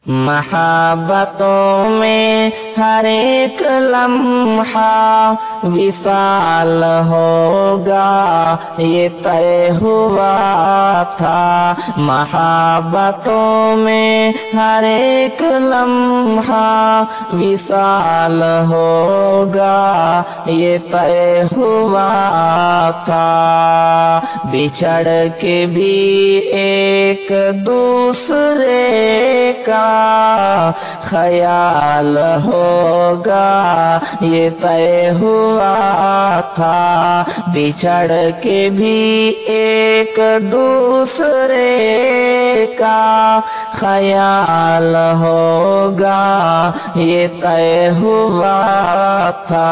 محبتوں میں ہر ایک لمحہ وصال ہوگا یہ طے ہوا تھا، محبتوں میں ہر ایک لمحہ وصال ہوگا یہ طے ہوا تھا، بچھڑ کے بھی ایک دوسرے کا خیال ہوگا یہ طے ہوا تھا، بچھڑ کے بھی ایک دوسرے کا خیال ہوگا یہ طے ہوا تھا۔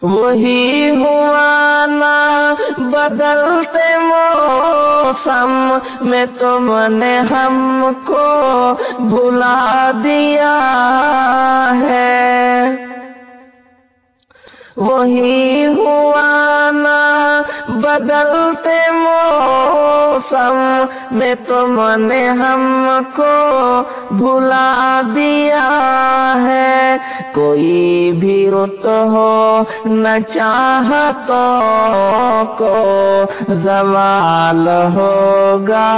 وہی ہوا نا بدلتے موسم میں تم نے ہم کو بھلا دیا ہے، وہی ہوا نا بدلتے موسم میں تم نے ہم کو بھلا دیا ہے، کوئی بھی رت ہو نہ چاہتوں کو زوال ہوگا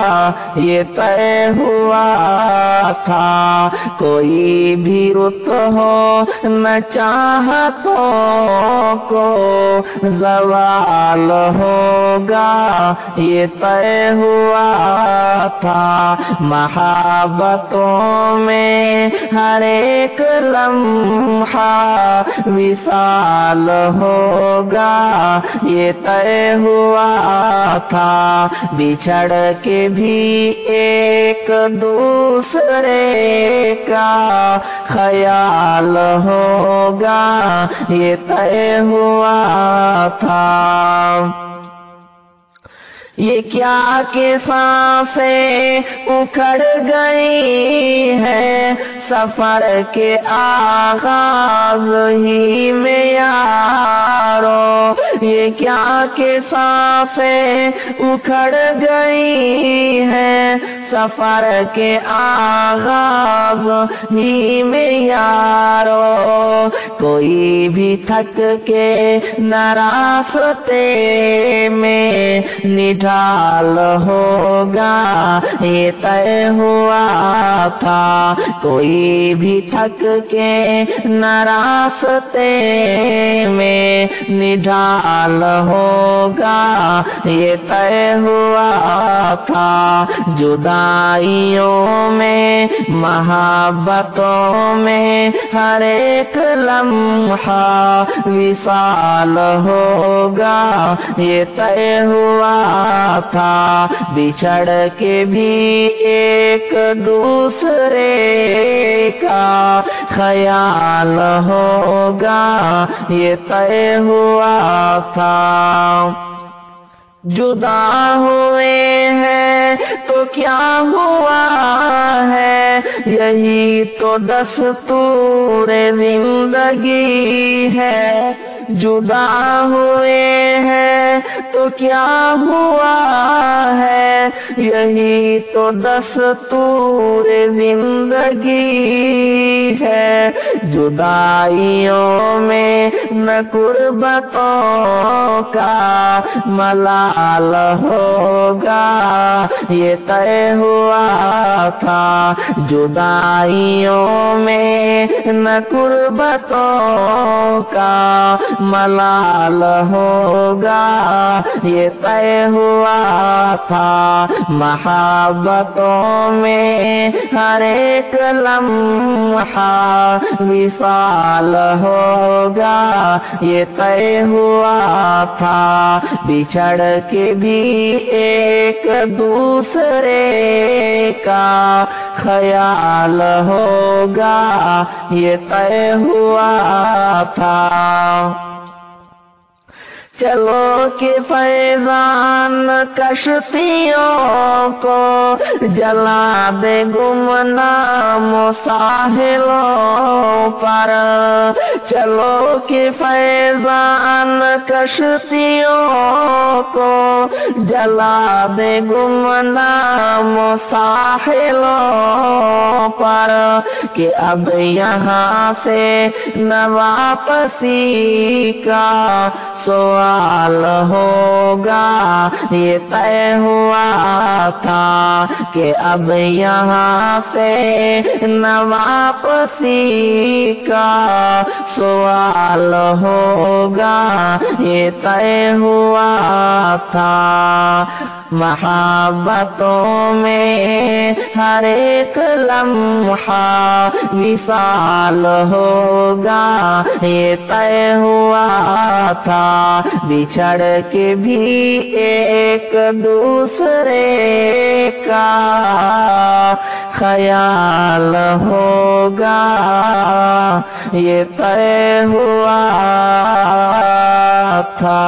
یہ طے ہوا تھا، کوئی بھی رت ہو نہ چاہتوں کو زوال ہوگا یہ طے ہوا تھا، محبتوں میں ہر ایک لمحہ وصال ہوگا یہ طے ہوا تھا، بچھڑ کے بھی ایک دوسرے کا خیال ہوگا یہ طے ہوا تھا۔ یہ کیا کہ سانسیں اکھڑ گئی ہیں سفر کے آغاز ہی میں یارو، یہ کیا کہ سانسیں اکھڑ گئی ہیں سفر کے آغاز ہی میں یارو، کوئی بھی تھک کے نہ راستے میں نڈھال ہوگا یہ طے ہوا تھا، کوئی بھی تھک کے نہ راستے میں نڈھال ہوگا یہ طے ہوا تھا، جدائیوں میں محبتوں میں ہر ایک لمحہ وصال ہوگا یہ طے ہوا تھا، بچھڑ کے بھی ایک دوسرے کا خیال ہوگا یہ طے ہوا تھا، جدا ہوئے ہیں تو کیا ہوا ہے یہی تو دستور زندگی ہے، جدا ہوئے ہیں تو کیا ہوا ہے یہی تو دستور زندگی ہے، جدائیوں میں نہ قربتوں کا ملال ہوگا یہ طے ہوا تھا، جدائیوں میں نہ قربتوں کا ملال ہوگا یہ طے ہوا تھا، محبتوں میں ہر ایک لمحہ وصال ہوگا یہ طے ہوا تھا، بچھڑ کے بھی ایک دوسرے کا خیال ہوگا یہ طے ہوا تھا، چلو کہ فیضان کشتیوں کو جلا دے گمنام ساحلوں پر، چلو کہ فیضان کشتیوں کو جلا دے گمنام ساحلوں پر، کہ اب یہاں سے نہ واپسی کا سوال ہوگا، یہ طے ہوا تھا کہ اب یہاں سے نہ واپسی کا سوال ہوگا، یہ طے ہوا تھا۔ محبتوں میں ہر ایک لمحہ وصال ہوگا، یہ طے ہوا تھا۔ بچھڑ کے بھی ایک دوسرے کا خیال ہوگا، یہ طے ہوا تھا۔